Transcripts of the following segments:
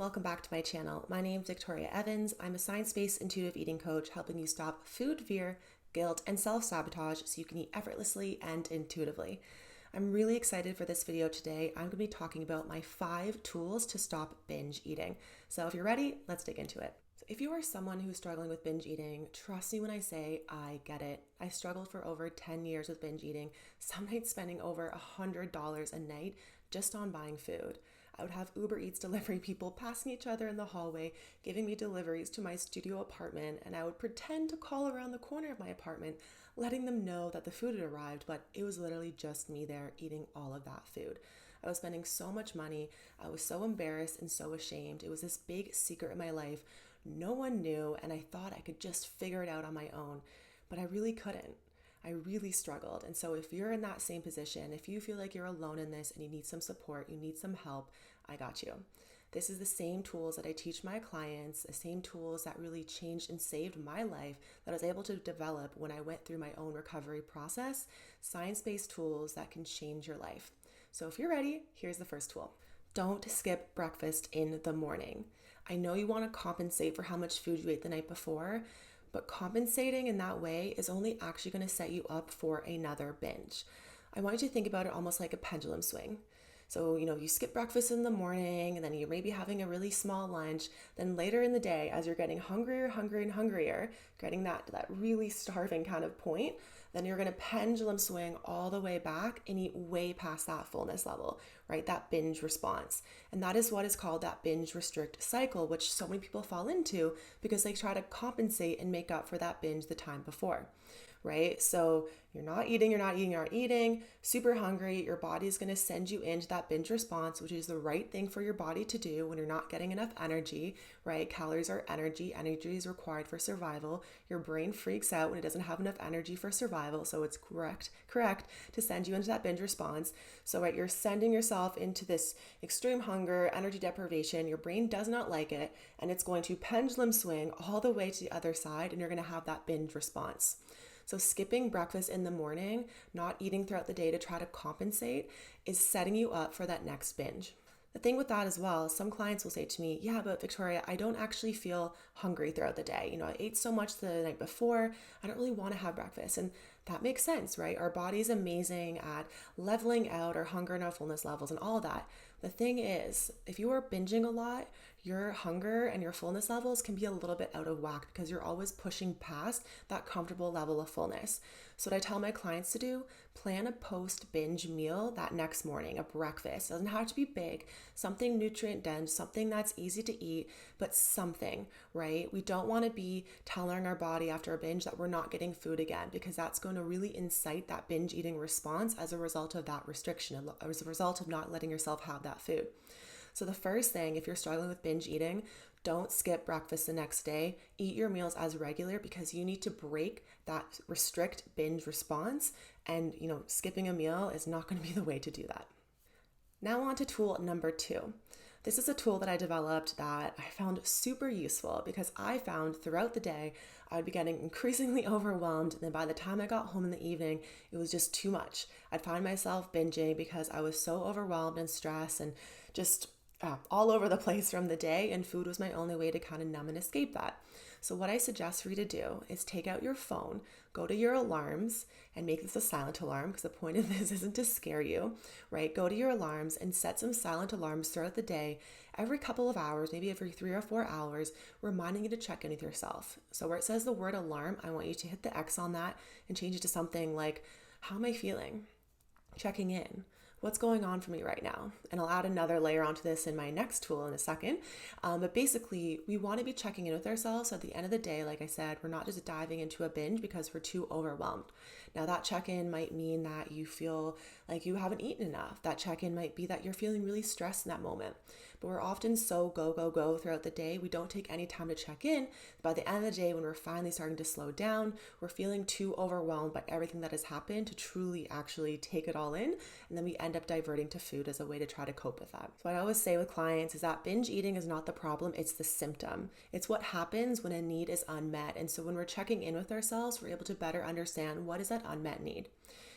Welcome back to my channel. My name is Victoria Evans. I'm a science-based intuitive eating coach helping you stop food fear, guilt, and self-sabotage so you can eat effortlessly and intuitively. I'm really excited for this video today. I'm going to be talking about my 5 tools to stop binge eating. So if you're ready, let's dig into it. So if you are someone who's struggling with binge eating, trust me when I say I get it. I struggled for over 10 years with binge eating, some nights spending over $100 a night just on buying food. I would have Uber Eats delivery people passing each other in the hallway, giving me deliveries to my studio apartment, and I would pretend to call around the corner of my apartment, letting them know that the food had arrived, but it was literally just me there eating all of that food. I was spending so much money. I was so embarrassed and so ashamed. It was this big secret in my life. No one knew, and I thought I could just figure it out on my own, but I really couldn't. I really struggled. And so if you're in that same position, if you feel like you're alone in this and you need some support, you need some help, I got you. This is the same tools that I teach my clients, the same tools that really changed and saved my life that I was able to develop when I went through my own recovery process, science-based tools that can change your life. So if you're ready, here's the first tool. Don't skip breakfast in the morning. I know you want to compensate for how much food you ate the night before, but compensating in that way is only actually going to set you up for another binge. I want you to think about it almost like a pendulum swing. So, you skip breakfast in the morning and then you're maybe having a really small lunch. Then later in the day, as you're getting hungrier, getting that really starving kind of point, then you're going to pendulum swing all the way back and eat way past that fullness level, right? That binge response. And that is what is called that binge restrict cycle, which so many people fall into because they try to compensate and make up for that binge the time before. Right? So you're not eating, super hungry. Your body is going to send you into that binge response, which is the right thing for your body to do when you're not getting enough energy, right? Calories are energy. Energy is required for survival. Your brain freaks out when it doesn't have enough energy for survival. So it's correct to send you into that binge response. So, right, you're sending yourself into this extreme hunger, energy deprivation. Your brain does not like it, and it's going to pendulum swing all the way to the other side, and you're going to have that binge response. So skipping breakfast in the morning, not eating throughout the day to try to compensate is setting you up for that next binge. The thing with that as well, some clients will say to me, yeah, but Victoria, I don't actually feel hungry throughout the day. I ate so much the night before, I don't really want to have breakfast. And that makes sense, right? Our body's amazing at leveling out our hunger and our fullness levels and all of that. The thing is, if you are binging a lot, your hunger and your fullness levels can be a little bit out of whack because you're always pushing past that comfortable level of fullness. So what I tell my clients to do, plan a post-binge meal that next morning, a breakfast. It doesn't have to be big, something nutrient dense, something that's easy to eat, but something, right? We don't want to be telling our body after a binge that we're not getting food again because that's going to really incite that binge eating response as a result of that restriction, as a result of not letting yourself have that food. So the first thing, if you're struggling with binge eating, don't skip breakfast the next day. Eat your meals as regular because you need to break that restrict binge response. And, skipping a meal is not going to be the way to do that. Now on to tool number 2. This is a tool that I developed that I found super useful because I found throughout the day I would be getting increasingly overwhelmed. And then by the time I got home in the evening, it was just too much. I'd find myself binging because I was so overwhelmed and stressed and just all over the place from the day, and food was my only way to kind of numb and escape that. So what I suggest for you to do is take out your phone, go to your alarms, and make this a silent alarm because the point of this isn't to scare you, right? Go to your alarms and set some silent alarms throughout the day, every couple of hours, maybe every 3 or 4 hours, reminding you to check in with yourself. So where it says the word alarm, I want you to hit the X on that and change it to something like, how am I feeling? Checking in. What's going on for me right now? And I'll add another layer onto this in my next tool in a second. But basically, we want to be checking in with ourselves. So at the end of the day, like I said, we're not just diving into a binge because we're too overwhelmed. Now, that check-in might mean that you feel like you haven't eaten enough. That check-in might be that you're feeling really stressed in that moment. But we're often so go throughout the day, we don't take any time to check in. By the end of the day, when we're finally starting to slow down, we're feeling too overwhelmed by everything that has happened to truly actually take it all in. And then we end up diverting to food as a way to try to cope with that. So what I always say with clients is that binge eating is not the problem, it's the symptom. It's what happens when a need is unmet. And so when we're checking in with ourselves, we're able to better understand what is that unmet need.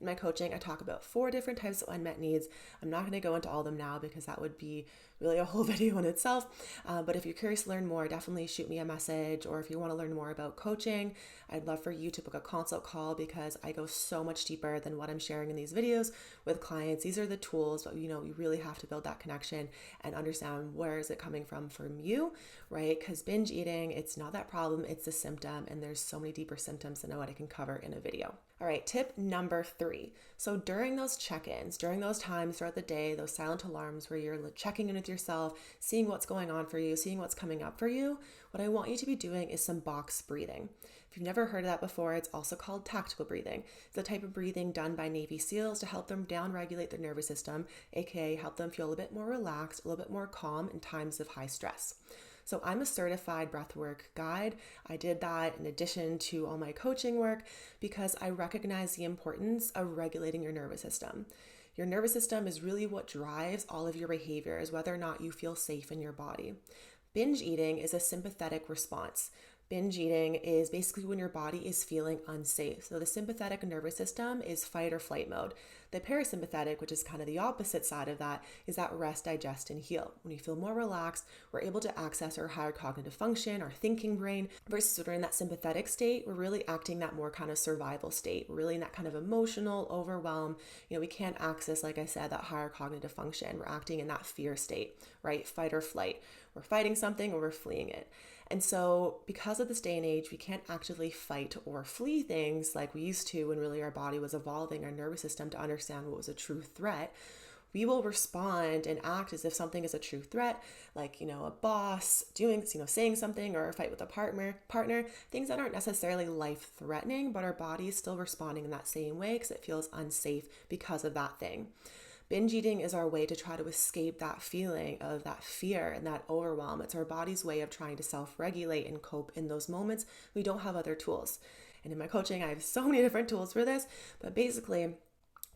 In my coaching, I talk about 4 different types of unmet needs. I'm not going to go into all of them now because that would be really a whole video in itself. But if you're curious to learn more, definitely shoot me a message. Or if you want to learn more about coaching, I'd love for you to book a consult call, because I go so much deeper than what I'm sharing in these videos with clients. These are the tools, but you really have to build that connection and understand where is it coming from you, right? Because binge eating, it's not that problem, it's a symptom, and there's so many deeper symptoms than what I can cover in a video. All right, tip number 3. So during those check-ins, during those times throughout the day, those silent alarms where you're checking in with yourself, seeing what's going on for you, seeing what's coming up for you, what I want you to be doing is some box breathing. If you've never heard of that before, it's also called tactical breathing. It's a type of breathing done by Navy SEALs to help them down-regulate their nervous system, aka help them feel a bit more relaxed, a little bit more calm in times of high stress. So I'm a certified breathwork guide. I did that in addition to all my coaching work because I recognize the importance of regulating your nervous system. Your nervous system is really what drives all of your behaviors, whether or not you feel safe in your body. Binge eating is a sympathetic response. Binge eating is basically when your body is feeling unsafe. So the sympathetic nervous system is fight or flight mode. The parasympathetic, which is kind of the opposite side of that, is that rest, digest, and heal. When you feel more relaxed, we're able to access our higher cognitive function, our thinking brain, versus when we're in that sympathetic state, we're really acting that more kind of survival state. We're really in that kind of emotional overwhelm. We can't access, like I said, that higher cognitive function. We're acting in that fear state, right? Fight or flight. We're fighting something or we're fleeing it. And so because of this day and age, we can't actively fight or flee things like we used to when really our body was evolving our nervous system to understand what was a true threat. We will respond and act as if something is a true threat, like, a boss doing, saying something, or a fight with a partner, things that aren't necessarily life-threatening, but our body is still responding in that same way because it feels unsafe because of that thing. Binge eating is our way to try to escape that feeling of that fear and that overwhelm. It's our body's way of trying to self-regulate and cope in those moments. We don't have other tools. And in my coaching, I have so many different tools for this, but basically,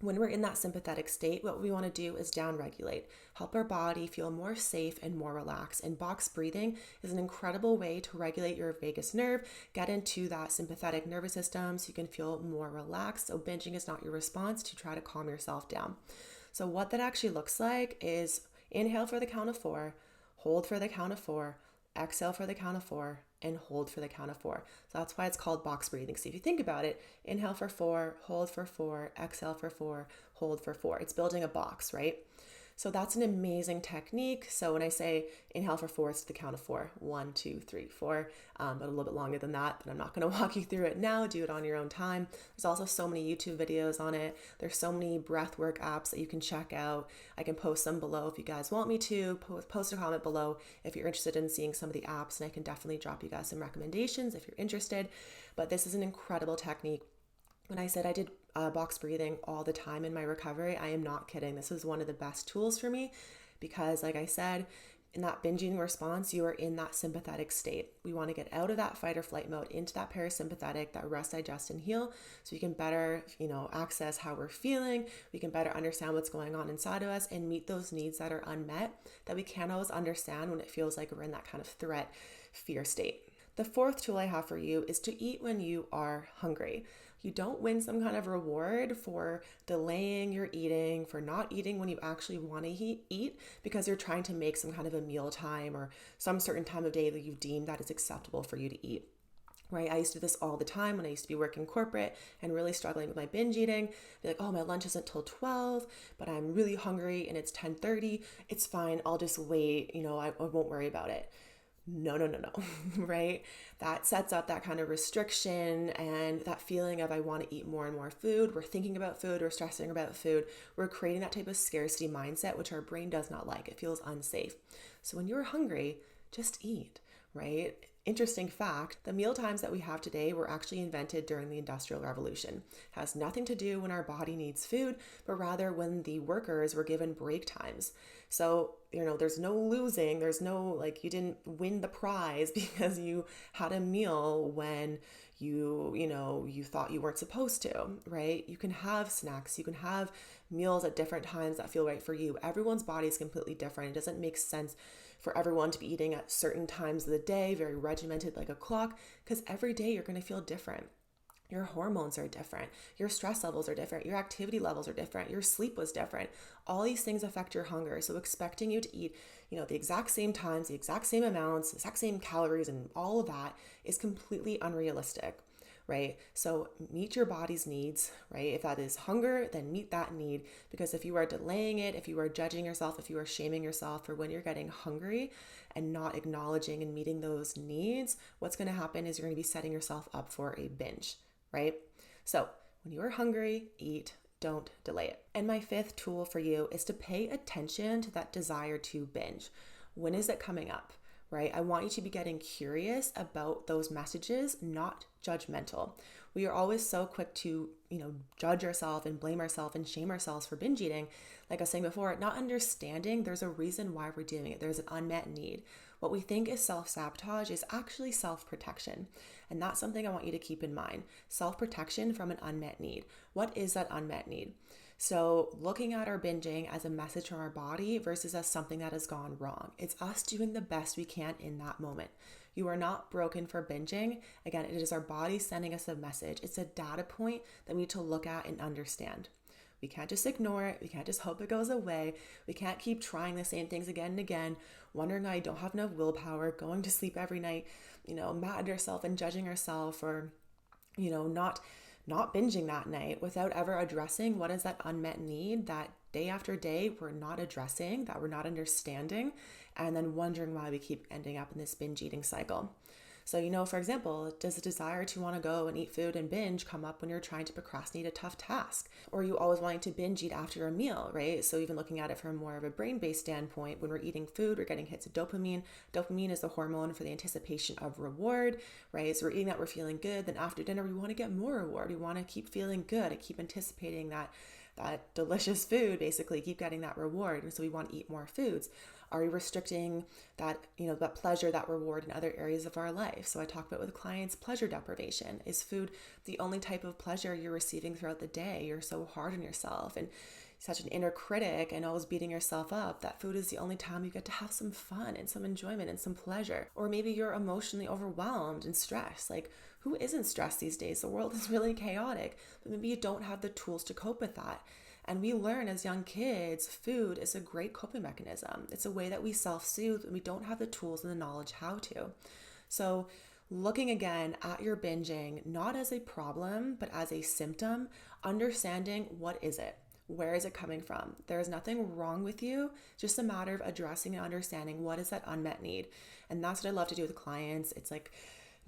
when we're in that sympathetic state, what we want to do is down-regulate, help our body feel more safe and more relaxed. And box breathing is an incredible way to regulate your vagus nerve, get into that sympathetic nervous system so you can feel more relaxed. So binging is not your response to try to calm yourself down. So what that actually looks like is inhale for the count of 4, hold for the count of 4, exhale for the count of 4, and hold for the count of 4. So that's why it's called box breathing. So if you think about it, inhale for 4, hold for 4, exhale for 4, hold for 4. It's building a box, right? So that's an amazing technique. So when I say inhale for 4, it's the count of 4. 1, 2, 3, 4, but a little bit longer than that, but I'm not going to walk you through it now. Do it on your own time. There's also so many YouTube videos on it. There's so many breathwork apps that you can check out. I can post some below if you guys want me to. Post a comment below if you're interested in seeing some of the apps, and I can definitely drop you guys some recommendations if you're interested. But this is an incredible technique. When I said I did box breathing all the time in my recovery, I am not kidding. This is one of the best tools for me because, like I said, in that binge eating response, you are in that sympathetic state. We want to get out of that fight or flight mode into that parasympathetic, that rest, digest, and heal, so we can better, access how we're feeling. We can better understand what's going on inside of us and meet those needs that are unmet that we can't always understand when it feels like we're in that kind of threat, fear state. The 4th tool I have for you is to eat when you are hungry. You don't win some kind of reward for delaying your eating, for not eating when you actually want to eat because you're trying to make some kind of a meal time or some certain time of day that you've deemed that is acceptable for you to eat. Right? I used to do this all the time when I used to be working corporate and really struggling with my binge eating. Be like, oh, my lunch isn't till 12, but I'm really hungry and it's 10:30. It's fine. I'll just wait. I won't worry about it. No, right? That sets up that kind of restriction and that feeling of I want to eat more and more food. We're thinking about food, we're stressing about food. We're creating that type of scarcity mindset, which our brain does not like. It feels unsafe. So when you're hungry, just eat, right? Interesting fact, the meal times that we have today were actually invented during the Industrial Revolution. It has nothing to do when our body needs food, but rather when the workers were given break times. So, there's no losing. There's no, you didn't win the prize because you had a meal when you thought you weren't supposed to, right? You can have snacks. You can have meals at different times that feel right for you. Everyone's body is completely different. It doesn't make sense for everyone to be eating at certain times of the day, very regimented like a clock, because every day you're going to feel different. Your hormones are different. Your stress levels are different. Your activity levels are different. Your sleep was different. All these things affect your hunger. So expecting you to eat, the exact same times, the exact same amounts, the exact same calories, and all of that is completely unrealistic, right? So meet your body's needs, right? If that is hunger, then meet that need. Because if you are delaying it, if you are judging yourself, if you are shaming yourself for when you're getting hungry and not acknowledging and meeting those needs, what's going to happen is you're going to be setting yourself up for a binge, right? So when you are hungry, eat, don't delay it. And my fifth tool for you is to pay attention to that desire to binge. When is it coming up, right? I want you to be getting curious about those messages, not judgmental. We are always so quick to, judge ourselves and blame ourselves and shame ourselves for binge eating. Like I was saying before, not understanding there's a reason why we're doing it. There's an unmet need. What we think is self-sabotage is actually self-protection. And that's something I want you to keep in mind. Self-protection from an unmet need. What is that unmet need? So looking at our binging as a message from our body versus as something that has gone wrong. It's us doing the best we can in that moment. You are not broken for binging. Again, it is our body sending us a message. It's a data point that we need to look at and understand. We can't just ignore it. We can't just hope it goes away. We can't keep trying the same things again and again, wondering why I don't have enough willpower, going to sleep every night, mad at ourselves and judging ourselves for, not binging that night without ever addressing what is that unmet need that day after day we're not addressing, that we're not understanding, and then wondering why we keep ending up in this binge eating cycle. So, for example, does the desire to want to go and eat food and binge come up when you're trying to procrastinate a tough task? Or are you always wanting to binge eat after a meal, right? So even looking at it from more of a brain-based standpoint, when we're eating food, we're getting hits of dopamine. Dopamine is the hormone for the anticipation of reward, right? So we're eating that, we're feeling good. Then after dinner, we want to get more reward. We want to keep feeling good and keep anticipating that delicious food, basically keep getting that reward. And so we want to eat more foods. Are we restricting that, that pleasure, that reward in other areas of our life? So I talk about with clients, pleasure deprivation. Is food the only type of pleasure you're receiving throughout the day? You're so hard on yourself and such an inner critic and always beating yourself up. That food is the only time you get to have some fun and some enjoyment and some pleasure. Or maybe you're emotionally overwhelmed and stressed. Like, who isn't stressed these days? The world is really chaotic, but maybe you don't have the tools to cope with that. And we learn as young kids, food is a great coping mechanism. It's a way that we self-soothe and we don't have the tools and the knowledge how to. So looking again at your binging, not as a problem, but as a symptom, understanding what is it? Where is it coming from? There is nothing wrong with you, just a matter of addressing and understanding what is that unmet need. And that's what I love to do with clients. It's like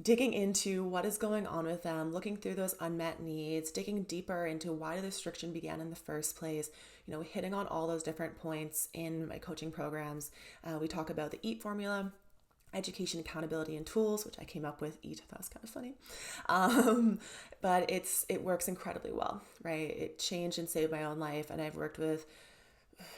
digging into what is going on with them, looking through those unmet needs, digging deeper into why the restriction began in the first place, hitting on all those different points in my coaching programs. We talk about the EAT formula, education, accountability, and tools, which I came up with. EAT, that was kind of funny. But it works incredibly well, right? It changed and saved my own life. And I've worked with,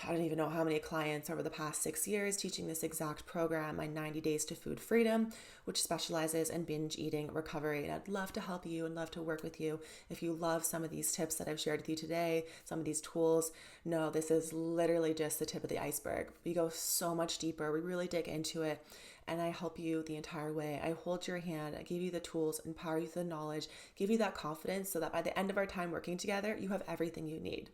I don't even know how many clients over the past 6 years teaching this exact program, my 90 Days to Food Freedom, which specializes in binge eating recovery. And I'd love to help you and love to work with you. If you love some of these tips that I've shared with you today, some of these tools, no, this is literally just the tip of the iceberg. We go so much deeper. We really dig into it. And I help you the entire way. I hold your hand, I give you the tools, empower you with the knowledge, give you that confidence so that by the end of our time working together, you have everything you need,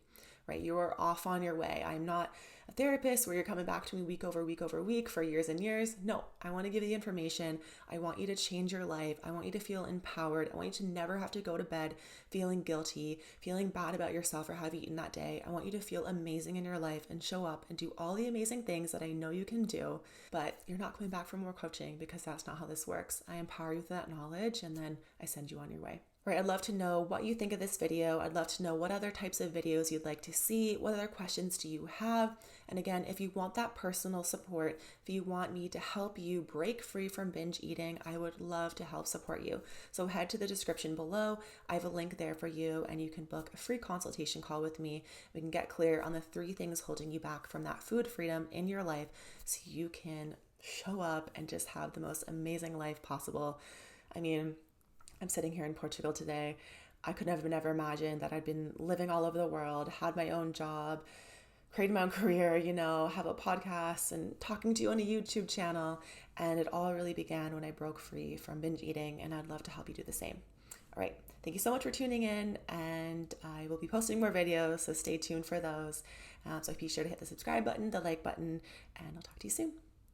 right? You are off on your way. I'm not a therapist where you're coming back to me week over week over week for years and years. No, I want to give you the information. I want you to change your life. I want you to feel empowered. I want you to never have to go to bed feeling guilty, feeling bad about yourself for having eaten that day. I want you to feel amazing in your life and show up and do all the amazing things that I know you can do, but you're not coming back for more coaching because that's not how this works. I empower you with that knowledge and then I send you on your way. Right, I'd love to know what you think of this video. I'd love to know what other types of videos you'd like to see. What other questions do you have? And again, if you want that personal support, if you want me to help you break free from binge eating, I would love to help support you. So head to the description below. I have a link there for you and you can book a free consultation call with me. We can get clear on the 3 things holding you back from that food freedom in your life so you can show up and just have the most amazing life possible. I mean, I'm sitting here in Portugal today. I could never imagine that I'd been living all over the world, had my own job, created my own career, have a podcast and talking to you on a YouTube channel. And it all really began when I broke free from binge eating, and I'd love to help you do the same. All right. Thank you so much for tuning in, and I will be posting more videos, so stay tuned for those. So be sure to hit the subscribe button, the like button, and I'll talk to you soon.